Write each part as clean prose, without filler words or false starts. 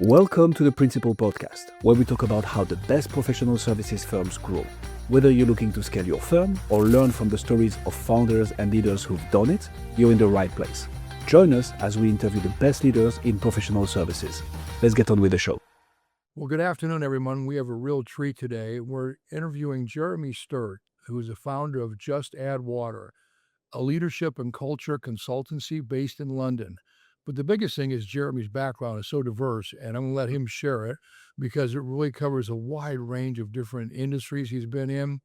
Welcome to the Principal Podcast, where we talk about how the best professional services firms grow. Whether you're looking to scale your firm or learn from the stories of founders and leaders who've done it, you're in the right place. Join us as we interview the best leaders in professional services. Let's get on with the show. Well, good afternoon, everyone. We have a real treat today. We're interviewing Jeremy Sturt, who is the founder of Just Add Water, a leadership and culture consultancy based in London. But the biggest thing is Jeremy's background is so diverse, and I'm going to let him share it because it really covers a wide range of different industries he's been in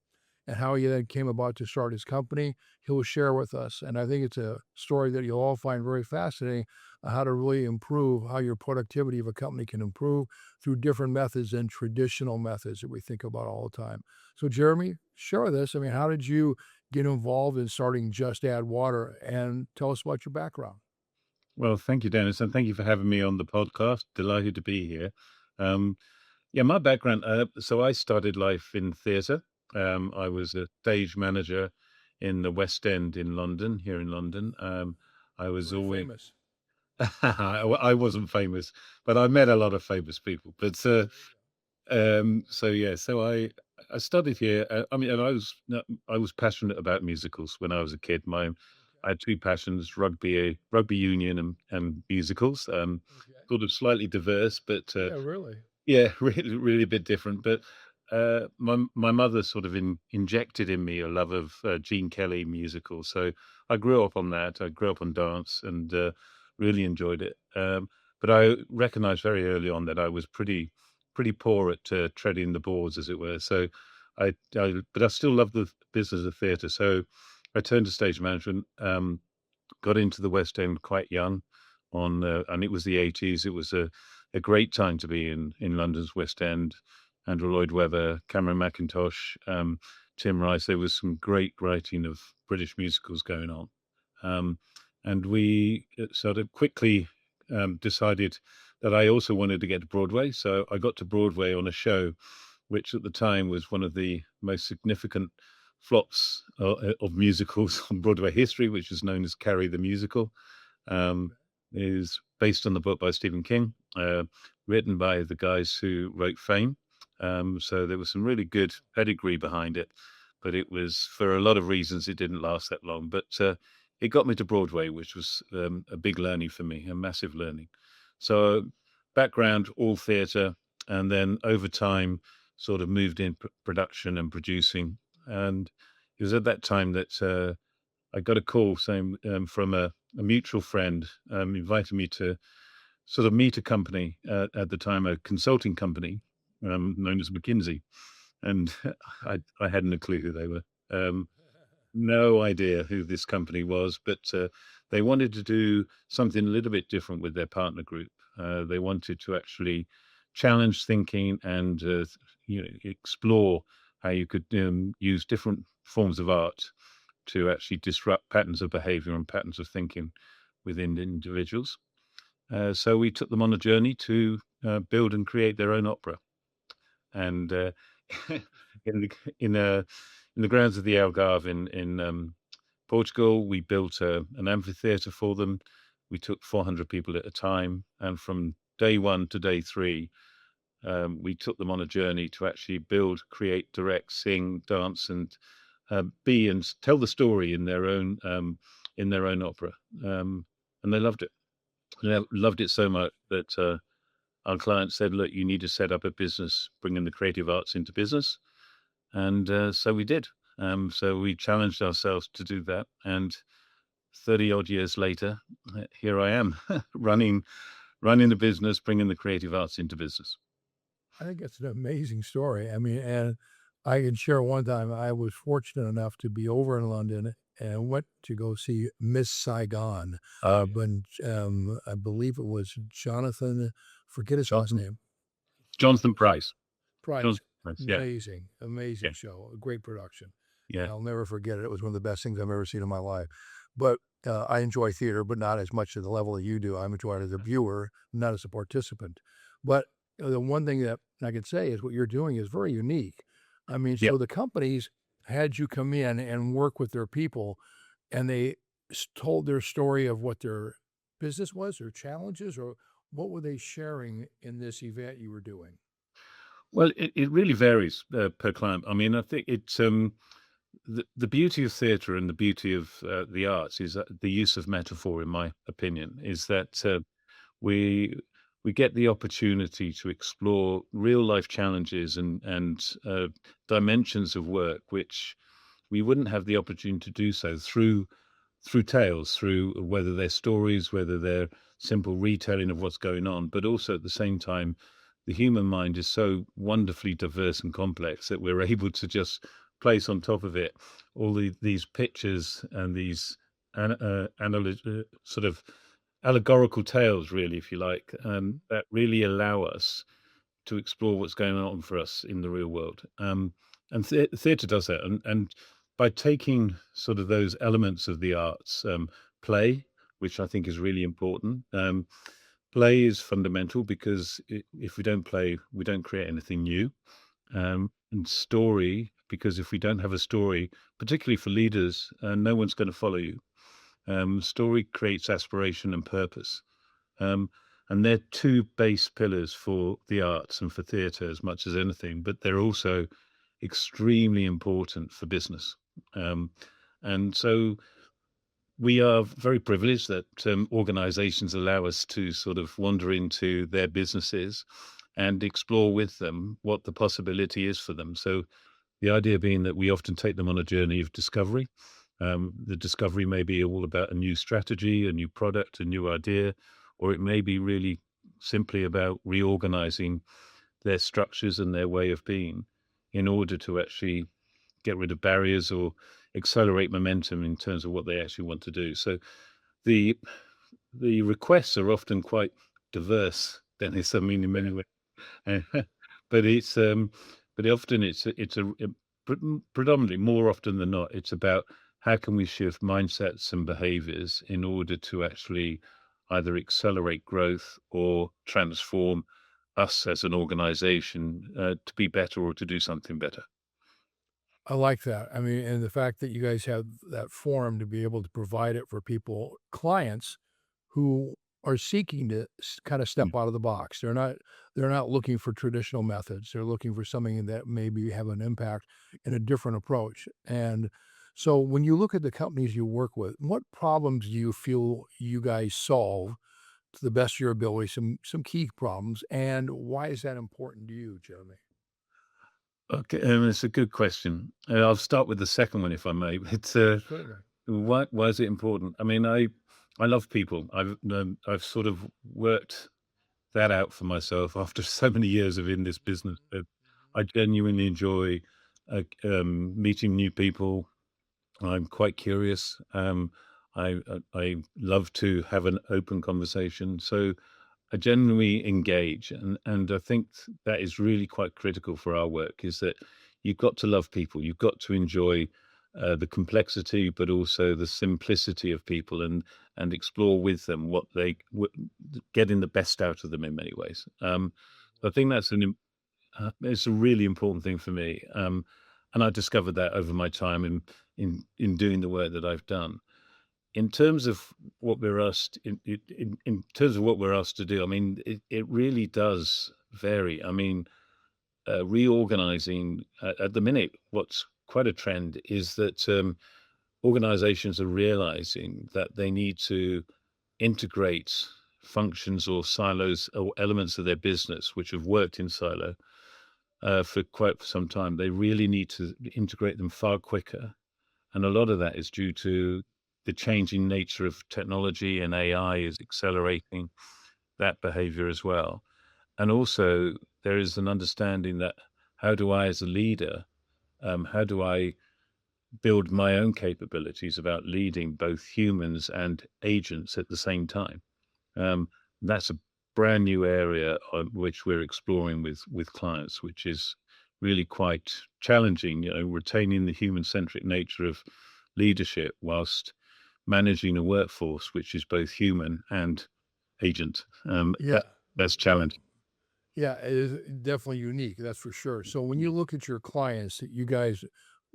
and how he then came about to start his company. He'll share with us. And I think it's a story that you'll all find very fascinating on how to really improve how your productivity of a company can improve through different methods than traditional methods that we think about all the time. So Jeremy, share with us, how did you get involved in starting Just Add Water, and tell us about your background? Well, thank you, Dennis, and thank you for having me on the podcast. Delighted to be here. Um, my background. So I started life in theatre. I was a stage manager in the West End in London, here in London. I was Very always, famous. I wasn't famous, but I met a lot of famous people. But so I studied here. And I was passionate about musicals when I was a kid. I had two passions: rugby union, and musicals. Okay. Sort of slightly diverse, but Yeah, really. yeah, really a bit different. But my mother sort of injected in me a love of Gene Kelly musicals. So I grew up on that. I grew up on dance and really enjoyed it. But I recognized very early on that I was pretty poor at treading the boards, as it were. So but I still love the business of theatre. So I turned to stage management. Got into the West End quite young, and it was the 80s. It was a great time to be in London's West End. Andrew Lloyd Webber, Cameron Mackintosh, Tim Rice. There was some great writing of British musicals going on, um, and we sort of quickly decided that I also wanted to get to Broadway. So I got to Broadway on a show, which at the time was one of the most significant flops of musicals on Broadway history, which is known as Carrie the Musical. Um, is based on the book by Stephen King, written by the guys who wrote Fame. So there was some really good pedigree behind it, but it was, for a lot of reasons, it didn't last that long. But it got me to Broadway, which was a big learning for me, a massive learning. So background, all theatre, and then over time, sort of moved in production and producing. And it was at that time that I got a call saying from a mutual friend invited me to sort of meet a company at the time, a consulting company known as McKinsey, and I hadn't a clue who they were. No idea who this company was, but they wanted to do something a little bit different with their partner group. They wanted to actually challenge thinking and explore how you could use different forms of art to actually disrupt patterns of behavior and patterns of thinking within individuals. So we took them on a journey to build and create their own opera. And in the in the grounds of the Algarve in Portugal, we built an amphitheatre for them. We took 400 people at a time, and from day one to day three, we took them on a journey to actually build, create, direct, sing, dance, and be and tell the story in their own opera. And they loved it. They loved it so much that our client said, "Look, you need to set up a business, bringing the creative arts into business." And so we did. So we challenged ourselves to do that. And 30 odd years later, here I am running the business, bringing the creative arts into business. I think it's an amazing story. And I can share one time I was fortunate enough to be over in London and went to go see Miss Saigon. When I believe it was Jonathan, forget his last Jonathan, name, Jonathan Price. Price. Jonathan Price. Yeah. Amazing, amazing Yeah. show, a great production. Yeah. I'll never forget it. It was one of the best things I've ever seen in my life. But I enjoy theater, but not as much at the level that you do. I enjoy it as a viewer, not as a participant. But the one thing that I can say is what you're doing is very unique. Yeah. So the companies had you come in and work with their people, and they told their story of what their business was, their challenges, or What were they sharing in this event you were doing? Well, it really varies per client. I mean, I think it's the beauty of theatre and the beauty of the arts is that the use of metaphor, in my opinion, is that we we get the opportunity to explore real life challenges and dimensions of work which we wouldn't have the opportunity to do so through tales, through whether they're stories, whether they're simple retelling of what's going on, but also at the same time, the human mind is so wonderfully diverse and complex that we're able to just place on top of it all these pictures and these sort of allegorical tales, really, if you like, that really allow us to explore what's going on for us in the real world. And theatre does that. And by taking sort of those elements of the arts, play, which I think is really important. Play is fundamental because if we don't play, we don't create anything new. And story, because if we don't have a story, particularly for leaders, no one's going to follow you. Story creates aspiration and purpose. Um, and they're two base pillars for the arts and for theatre as much as anything, but they're also extremely important for business. Um, and so we are very privileged that organizations allow us to sort of wander into their businesses and explore with them what the possibility is for them. So the idea being that we often take them on a journey of discovery. The discovery may be all about a new strategy, a new product, a new idea, or it may be really simply about reorganizing their structures and their way of being in order to actually get rid of barriers or accelerate momentum in terms of what they actually want to do. So the the requests are often quite diverse, Dennis. I mean, in many ways. Uh, but but often predominantly more often than not, it's about how can we shift mindsets and behaviors in order to actually either accelerate growth or transform us as an organization to be better or to do something better. I like that. I mean, and the fact that you guys have that forum to be able to provide it for people, clients who are seeking to kind of Mm. step out of the box. They're not looking for traditional methods. They're looking for something that maybe have an impact in a different approach. And so when you look at the companies you work with, what problems do you feel you guys solve to the best of your ability? Some key problems, and why is that important to you, Jeremy? Okay, it's a good question. I'll start with the second one, if I may. It's Certainly. why is it important? I mean, I love people. I've sort of worked that out for myself after so many years of in this business. That I genuinely enjoy meeting new people. I'm quite curious. I love to have an open conversation. So I genuinely engage, and I think that is really quite critical for our work. Is that you've got to love people. You've got to enjoy the complexity, but also the simplicity of people, and explore with them what getting the best out of them in many ways. I think it's a really important thing for me, and I discovered that over my time in doing the work that I've done. In terms of what we're asked in terms of what we're asked to do, I mean, it really does vary. I mean, reorganizing at the minute, what's quite a trend is that organizations are realizing that they need to integrate functions or silos or elements of their business which have worked in silo for quite some time. They really need to integrate them far quicker, and a lot of that is due to the changing nature of technology, and AI is accelerating that behavior as well. And also, there is an understanding that how do I, as a leader, how do I build my own capabilities about leading both humans and agents at the same time? Um, that's a brand new area on which we're exploring with clients, which is really quite challenging. You know, retaining the human-centric nature of leadership whilst managing a workforce which is both human and agent. Yeah. That's challenging. Yeah, it is definitely unique, that's for sure. So when you look at your clients that you guys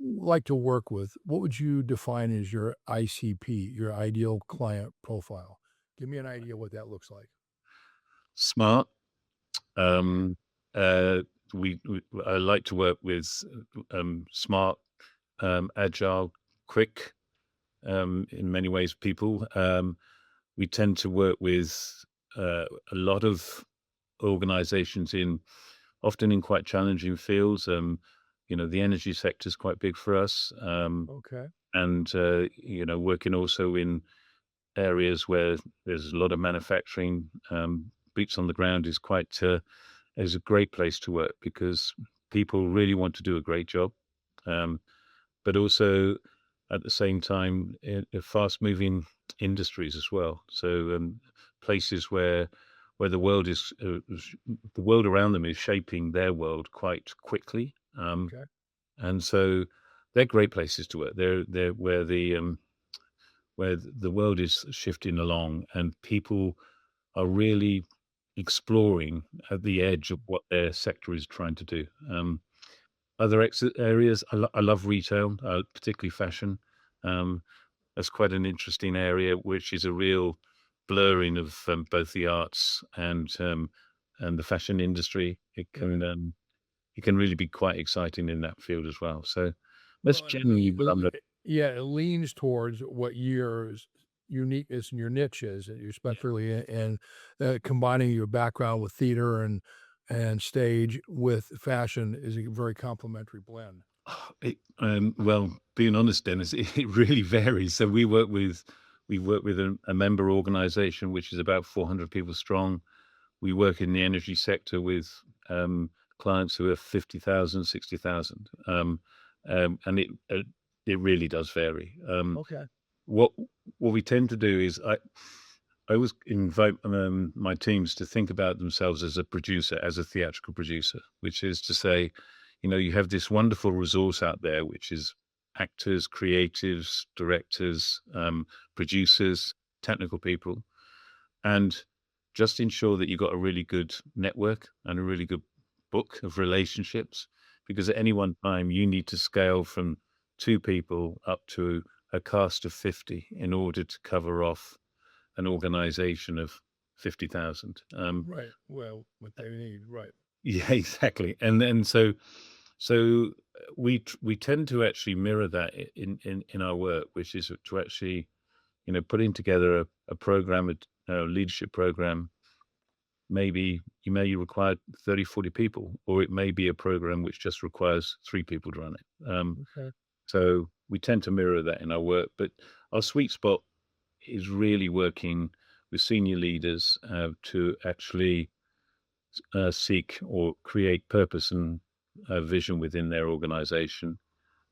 like to work with, what would you define as your ICP, your ideal client profile? Give me an idea what that looks like. smart. Um, uh, I like to work with smart, agile, quick, in many ways, people. We tend to work with a lot of organizations often in quite challenging fields. The energy sector is quite big for us, Okay. and working also in areas where there's a lot of manufacturing. Boots on the ground is a great place to work because people really want to do a great job, um, but also at the same time in fast-moving industries as well. So places where the world around them is shaping their world quite quickly, Okay. and so they're great places to work. They're where the world is shifting along, and people are really exploring at the edge of what their sector is trying to do. Other areas, I love retail, particularly fashion. Um, that's quite an interesting area, which is a real blurring of both the arts and the fashion industry. Right. It can really be quite exciting in that field as well. So that's Well, and generally what I'm looking. yeah, it leans towards what your uniqueness and your niche is, that you're particularly in, combining your background with theater and stage with fashion is a very complementary blend. Well, being honest, Dennis, it really varies. So we work with a member organization which is about 400 people strong. We work in the energy sector with um, clients who are 50,000, 60,000, and it really does vary. Okay. What what we tend to do is I always invite my teams to think about themselves as a producer, as a theatrical producer, which is to say, you have this wonderful resource out there, which is actors, creatives, directors, producers, technical people, and just ensure that you've got a really good network and a really good book of relationships, because at any one time you need to scale from two people up to a cast of 50 in order to cover off an organization of 50,000. Right. Well, what they need. Right. Yeah, exactly. And then we tend to actually mirror that in our work, which is to actually, putting together a program, a leadership program. Maybe you may require 30, 40 people, or it may be a program which just requires three people to run it. Okay. So we tend to mirror that in our work, but our sweet spot is really working with senior leaders to actually seek or create purpose and vision within their organization,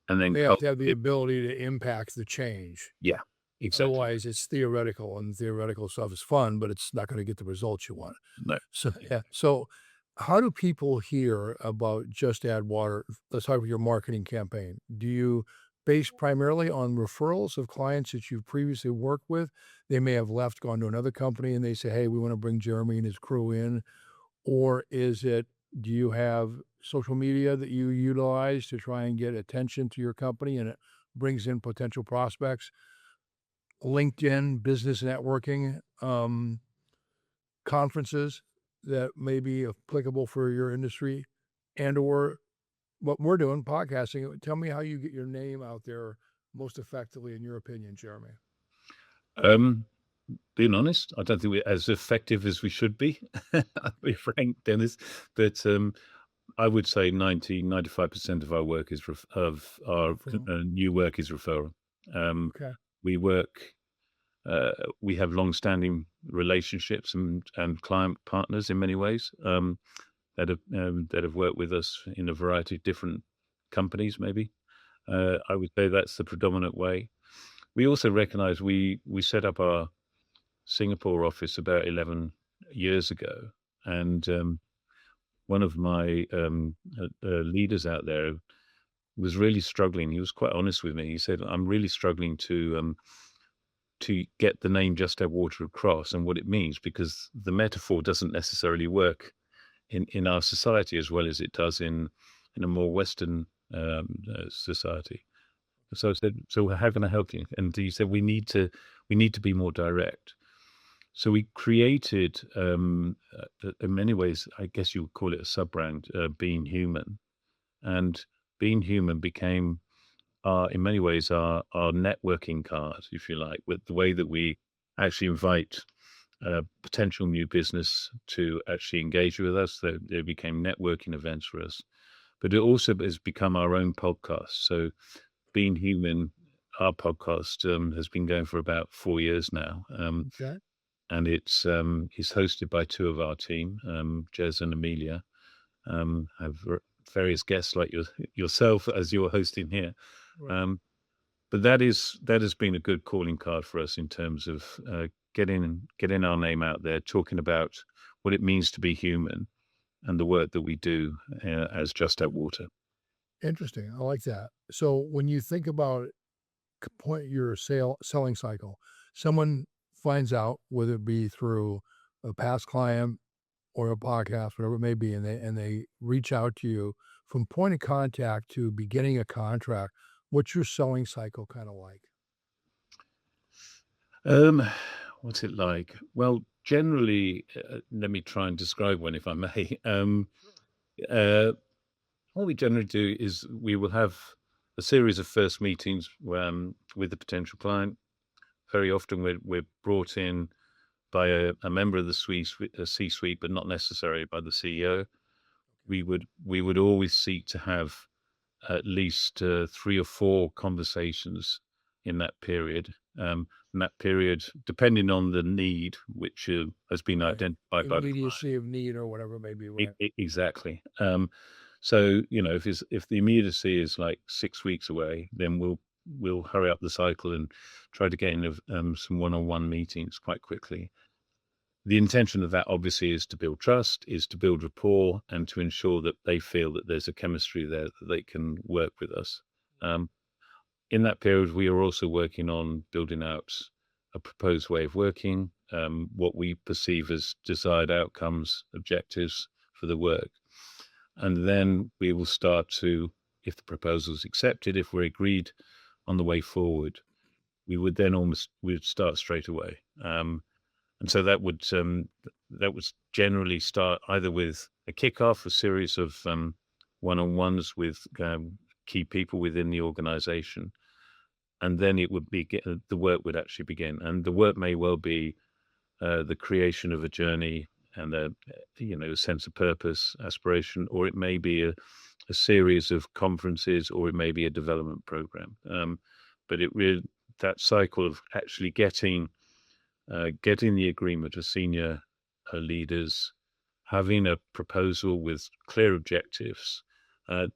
and then They have to have the cultivate. ability to impact the change. Yeah, exactly. Otherwise, it's theoretical, and theoretical stuff is fun, but it's not going to get the results you want. No. So, yeah. So, how do people hear about Just Add Water? Let's talk about your marketing campaign. Do you base primarily on referrals of clients that you've previously worked with? They may have left, gone to another company, and they say, "Hey, we want to bring Jeremy and his crew in." Or is it, do you have social media that you utilize to try and get attention to your company and it brings in potential prospects? LinkedIn, business networking, conferences that may be applicable for your industry and or what we're doing, podcasting. Tell me how you get your name out there most effectively in your opinion, Jeremy. Um, Being honest, I don't think we're as effective as we should be. I'll be frank, Dennis, but I would say 95% of our work is of our Referral. new work is referral. Um, Okay. we work. We have long-standing relationships and client partners in many ways, that have worked with us in a variety of different companies. Maybe I would say that's the predominant way. We also recognise we set up our Singapore office about 11 years ago, and one of my leaders out there was really struggling. He was quite honest with me. He said, "I'm really struggling to get the name Just Add Water across and what it means, because the metaphor doesn't necessarily work in our society as well as it does in a more Western society." So I said, "So how can I help you?" And he said, we need to be more direct." So we created, in many ways, I guess you would call it a sub-brand, Being Human. And Being Human became, in many ways, our networking card, if you like, with the way that we actually invite potential new business to actually engage with us. They became networking events for us. But it also has become our own podcast. So Being Human, our podcast, has been going for about 4 years now. Okay. And it's hosted by two of our team, Jez and Amelia. Have various guests like yourself as you're hosting here. Right. Um, but that has been a good calling card for us in terms of getting our name out there, talking about what it means to be human and the work that we do as Just Add Water. Interesting. I like that. So when you think about point your selling cycle, someone finds out, whether it be through a past client or a podcast, whatever it may be, and they reach out to you from point of contact to beginning a contract. What's your selling cycle kind of like? Um, what's it like? Well, generally, let me try and describe one, if I may. Uh, what we generally do is we will have a series of first meetings with the potential client. Very often, we're brought in by a member of the C-suite, but not necessarily by the CEO. We would always seek to have at least 3 or 4 conversations in that period. And that period, depending on the need, which has been Right. identified by the client. Immediacy of need or whatever it may be, right? Exactly. So if the immediacy is like 6 weeks away, then we'll hurry up the cycle and try to get in some one-on-one meetings quite quickly. The intention of that obviously is to build trust, is to build rapport, and to ensure that they feel that there's a chemistry there that they can work with us. Um, in that period, we are also working on building out a proposed way of working, what we perceive as desired outcomes, objectives for the work. And then we will start to, if the proposal is accepted, if we're agreed on the way forward, we'd start straight away. And so that would generally start either with a kickoff, a series of one-on-ones with key people within the organization, and then the work would actually begin. And the work may well be the creation of a journey and a sense of purpose, aspiration, or it may be a series of conferences, or it may be a development program. But that cycle of actually getting the agreement of senior leaders, having a proposal with clear objectives. Uh,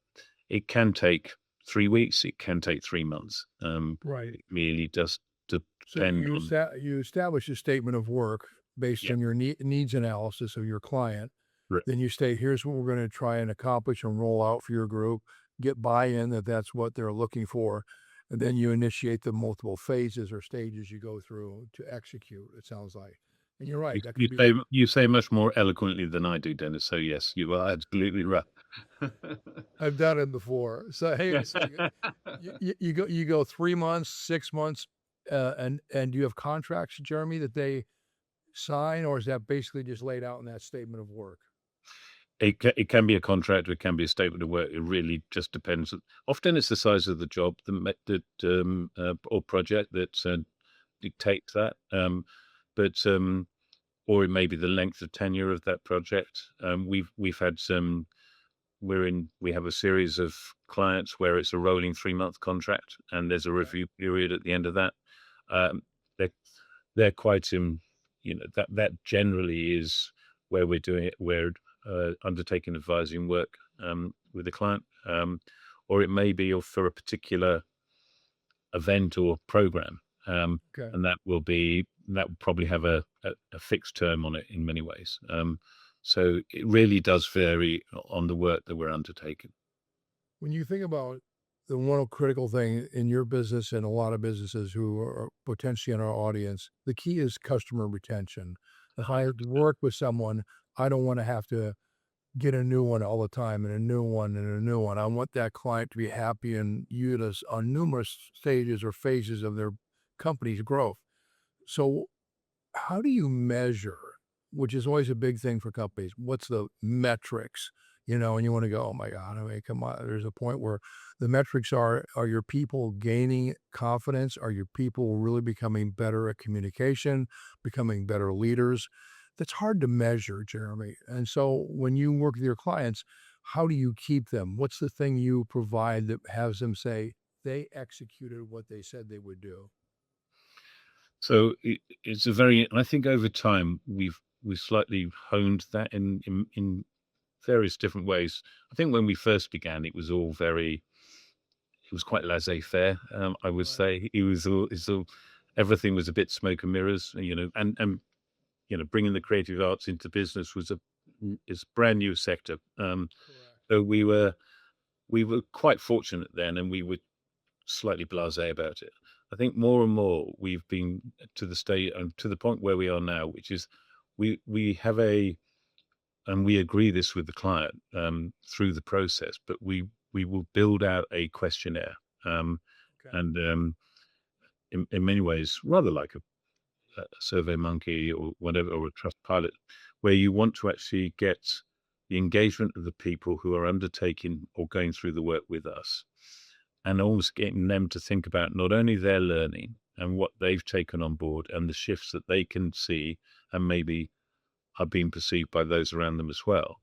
it can take 3 weeks, it can take 3 months. Right. It really does So depend on. you establish a statement of work based Yeah, on your needs analysis of your client. right. Then you state, here's what we're going to try and accomplish and roll out for your group, get buy-in that that's what they're looking for. And then you initiate the multiple phases or stages you go through to execute, it sounds like. And you're right, You, that you could be, say you say much more eloquently than I do, Dennis. So yes, you are absolutely right. I've done it before. So, hey, so you go 3 months, 6 months, and do you have contracts, Jeremy, that they sign, or is that basically just laid out in that statement of work? It can be a contract, or it can be a statement of work. It really just depends. Often it's the size of the job or project that dictates that. But or it may be the length of tenure of that project. We've had some. We have a series of clients where it's a rolling 3-month contract, and there's a review period at the end of that. Um, they're they're quite that generally is where we're doing it. We're undertaking advising work with the client, or it may be for a particular event or program, Okay. and that will probably have a fixed term on it in many ways. So it really does vary on the work that we're undertaking. When you think about the one critical thing in your business and a lot of businesses who are potentially in our audience, the key is customer retention. If I work with someone, I don't want to have to get a new one all the time and a new one and a new one. I want that client to be happy and use us on numerous stages or phases of their company's growth. So how do you measure, which is always a big thing for companies? What's the metrics? And you want to go, oh my God, I mean, come on. There's a point where the metrics are your people gaining confidence? Are your people really becoming better at communication, becoming better leaders? That's hard to measure, Jeremy. And so when you work with your clients, how do you keep them? What's the thing you provide that has them say they executed what they said they would do? So it's a very, I think over time we've slightly honed that in various different ways. I think when we first began, it was all very, it was quite laissez-faire. I would Right. say it's all everything was a bit smoke and mirrors, and bringing the creative arts into business is a brand new sector. Correct. So we were quite fortunate then, and we were slightly blasé about it. I think more and more we've been to the state and to the point where we are now, which is we have a and we agree this with the client through the process, but we will build out a questionnaire, um, Okay. and in many ways rather like a Survey Monkey or whatever, or a Trust Pilot, where you want to actually get the engagement of the people who are undertaking or going through the work with us, and almost getting them to think about not only their learning and what they've taken on board and the shifts that they can see and maybe are being perceived by those around them as well,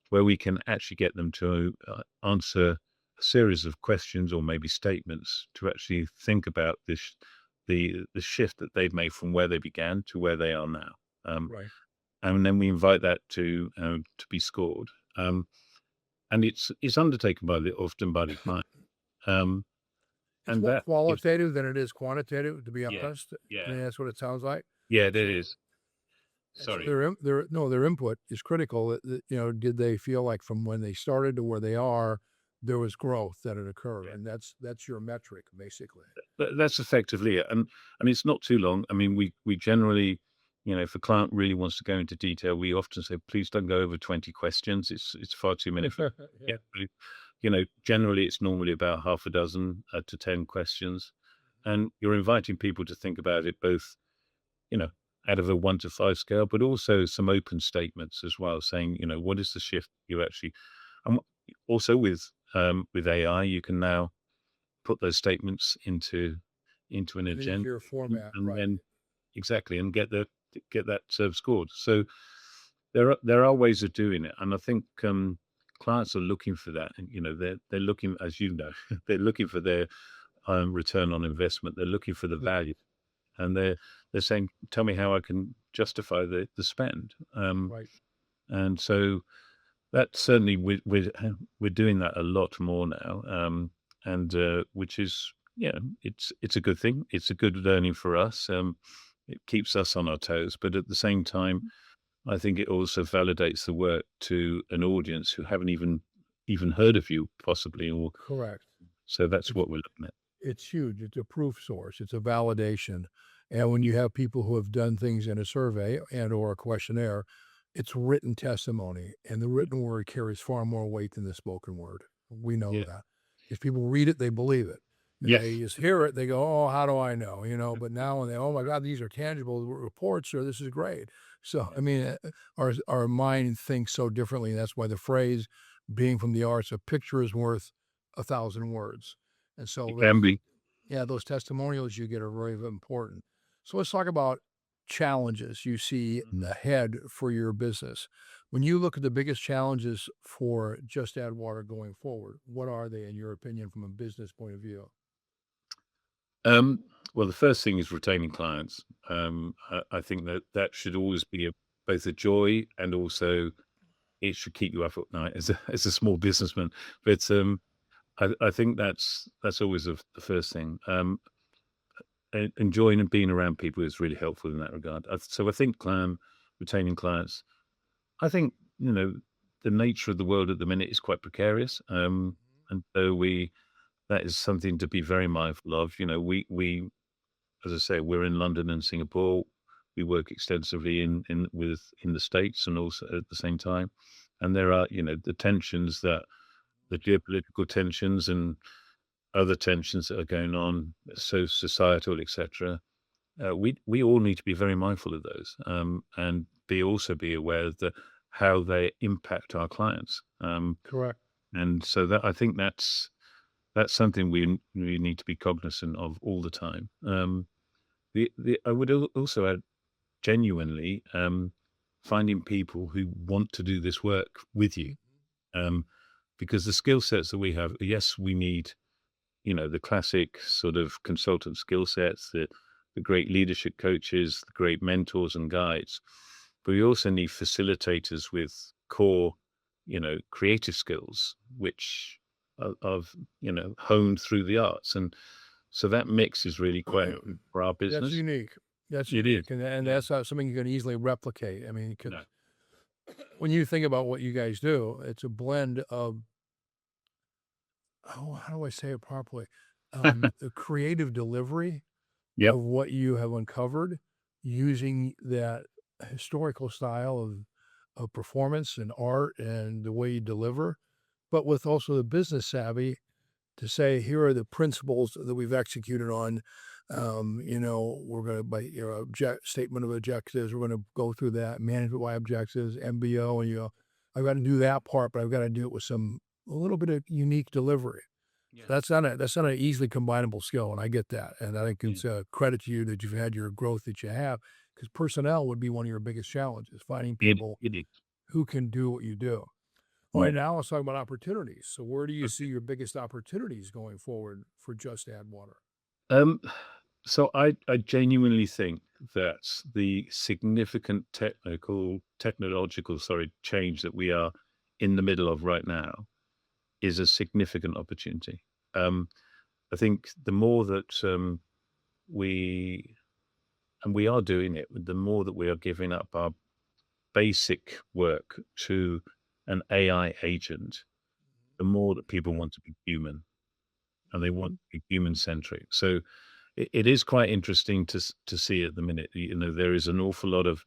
where we can actually get them to answer a series of questions or maybe statements to actually think about the shift that they've made from where they began to where they are now. Um, Right. and then we invite that to be scored. And it's undertaken often by the client. Um, It's and more that gives, qualitative than it is quantitative, to be yeah, honest. I yeah, mean, that's what it sounds like. yeah, And that so, is. and so Sorry. their input is critical. Did they feel like from when they started to where they are, there was growth that had occurred, and that's your metric basically. That's effectively it, and it's not too long. I mean, we generally, if a client really wants to go into detail, we often say, please don't go over 20 questions. It's far too many for Yeah. yeah. Generally it's normally about half a dozen to 10 questions, and you're inviting people to think about it both, you know, out of a 1 to 5 scale, but also some open statements as well, saying, what is the shift you actually, and also with AI, you can now put those statements into an In an agenda, easier and, format, and right? then exactly, and get that scored. So there are ways of doing it, and I think clients are looking for that, and they're looking, as they're looking for their return on investment. They're looking for the value, and they're saying, "Tell me how I can justify the spend." Right. And so that certainly we're doing that a lot more now, and which is, it's a good thing. It's a good learning for us. It keeps us on our toes, but at the same time, I think it also validates the work to an audience who haven't even heard of you, possibly, or Correct. so that's It's what we're looking at. it's huge. It's a proof source. It's a validation. And when you have people who have done things in a survey and or a questionnaire, it's written testimony, and the written word carries far more weight than the spoken word. We know Yeah. that. If people read it, they believe it. If they Yes. just hear it, they go, "Oh, how do I know?" But now when they, "Oh my God, these are tangible reports," or "This is great." So, I mean, our mind thinks so differently. And that's why the phrase, being from the arts, a picture is worth 1,000 words. And It so can be. those testimonials you get are very important. So let's talk about challenges you see Mhm. ahead for your business. When you look at the biggest challenges for Just Add Water going forward, what are they in your opinion from a business point of view? Um, well, the first thing is retaining clients. I think that should always be both a joy, and also it should keep you up at night as a small businessman. But I think that's always the first thing. Enjoying and being around people is really helpful in that regard. So I think retaining clients. I think the nature of the world at the minute is quite precarious, and so that is something to be very mindful of. We as I say, we're in London and Singapore. We work extensively in the States and also at the same time. And there are, the tensions, the geopolitical tensions and other tensions that are going on, so societal, etc. we all need to be very mindful of those, and also be aware of how they impact our clients. Correct. And so that I think that's something we need to be cognizant of all the time. The I would also add genuinely finding people who want to do this work with you, um, because the skill sets that we have, yes, we need the classic sort of consultant skill sets, the great leadership coaches, the great mentors and guides. But we also need facilitators with core, creative skills, which are honed through the arts. And so that mix is really quite important for our That's business. unique. That's It is. unique, and Yeah. that's not something you can easily replicate. I mean, 'cause No. when you think about what you guys do, it's a blend of, oh, how do I say it properly? The creative delivery Yep. of what you have uncovered using that historical style of performance and art and the way you deliver, but with also the business savvy to say, here are the principles that we've executed on. We're going to, by your statement of objectives, we're going to go through that management wide objectives, MBO, and I've got to do that part, but I've got to do it with a little bit of unique delivery. Yeah. That's not an easily combinable skill, and I get that, and I think Yeah. it's a credit to you that you've had your growth that you have, because personnel would be one of your biggest challenges, finding people It is. who can do what you do. All Yeah. right, now let's talk about opportunities. So where do you see Okay. your biggest opportunities going forward for Just Add Water? Um, so I genuinely think that the significant technological, change that we are in the middle of right now is a significant opportunity. Um, I think the more that we we are doing it, the more that we are giving up our basic work to an AI agent, the more that people want to be human and they want to be human centric. So it is quite interesting to see at the minute. There is an awful lot of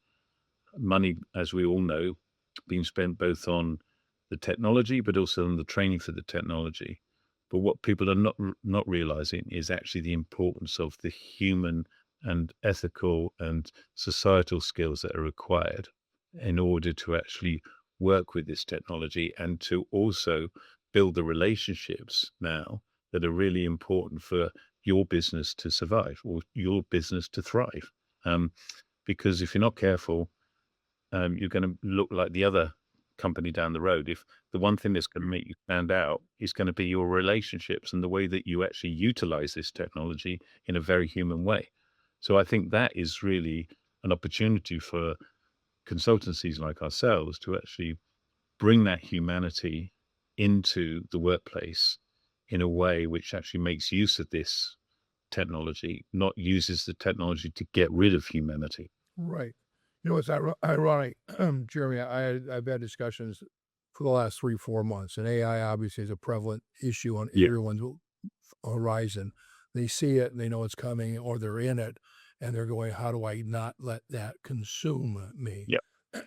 money, as we all know, being spent both on the technology, but also on the training for the technology. But what people are not realizing is actually the importance of the human and ethical and societal skills that are required in order to actually work with this technology and to also build the relationships now that are really important for your business to survive or your business to thrive. Um, because if you're not careful, you're going to look like the other company down the road. If the one thing that's going to make you stand out is going to be your relationships and the way that you actually utilize this technology in a very human way. So I think that is really an opportunity for consultancies like ourselves to actually bring that humanity into the workplace in a way which actually makes use of this technology, not uses the technology to get rid of humanity. Right. You know, it's ironic, Jeremy. I've had discussions for the last 3-4 months, and AI obviously is a prevalent issue on Yeah. everyone's horizon. They see it and they know it's coming, or they're in it, and they're going, "How do I not let that consume me?" Yeah.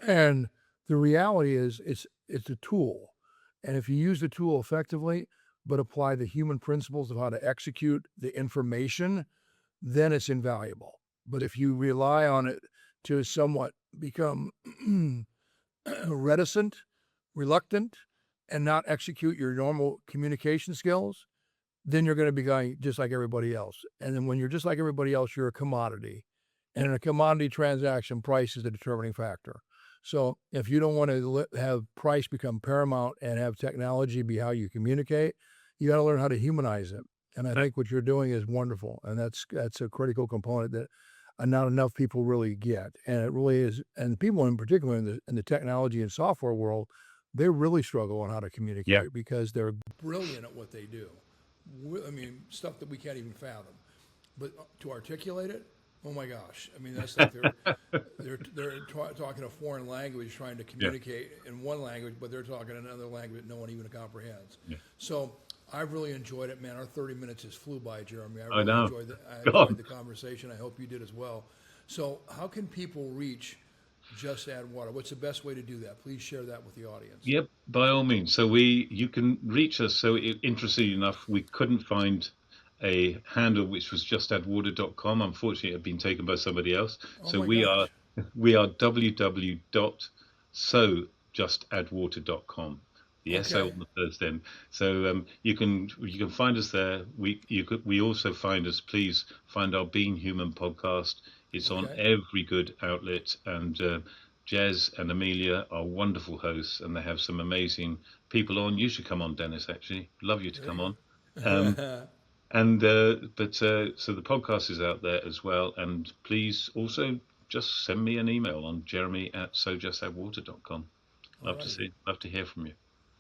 And the reality is, it's a tool, and if you use the tool effectively, but apply the human principles of how to execute the information, then it's invaluable. But if you rely on it to somewhat become reticent, reluctant, and not execute your normal communication skills, then you're going to be going just like everybody else. And then when you're just like everybody else, you're a commodity. And in a commodity transaction, price is the determining factor. So if you don't want to have price become paramount and have technology be how you communicate, you got to learn how to humanize it. And I think what you're doing is wonderful. And that's a critical component that not enough people really get. And it really is. And people in particular in the technology and software world, they really struggle on how to Yeah. communicate because they're brilliant at what they do. I mean, stuff that we can't even fathom. But to articulate it, oh my gosh! I mean, that's like they're talking a foreign language, trying to Yeah. communicate in one language, but they're talking another language that no one even comprehends. Yeah. So I've really enjoyed it, man. Our 30 minutes just flew by, Jeremy. I I really know. I God. enjoyed the conversation. I hope you did as well. So how can people reach Just Add Water? What's the best way to do that? Please share that with the audience. Yep, by all means. So you can reach us. So interestingly enough, we couldn't find a handle which was justaddwater.com. Unfortunately, it had been taken by somebody else. Oh So my we gosh. are www.sojustaddwater.com. The SO Okay. on the first end. So you can find us there. We also find us. Please find our Being Human podcast. It's on Okay. every good outlet, and Jez and Amelia are wonderful hosts, and they have some amazing people on. You should come on, Dennis. Actually, love you to Very come on. Um, good. so the podcast is out there as well. And please also just send me an email on jeremy@sojustaddwater.com. All righty. Love to hear from you.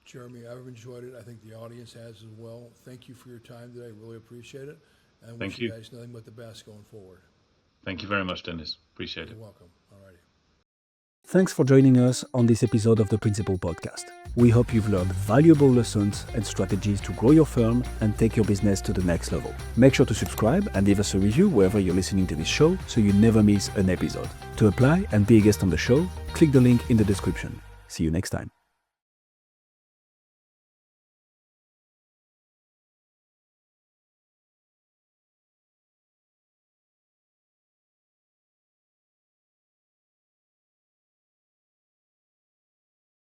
Jeremy, I've enjoyed it. I think the audience has as well. Thank you for your time today. Really appreciate it. And wish Thank you you. guys nothing but the best going forward. Thank you very much, Dennis. Appreciate You're it. welcome. All righty. Thanks for joining us on this episode of the Principal Podcast. We hope you've learned valuable lessons and strategies to grow your firm and take your business to the next level. Make sure to subscribe and leave us a review wherever you're listening to this show so you never miss an episode. To apply and be a guest on the show, click the link in the description. See you next time.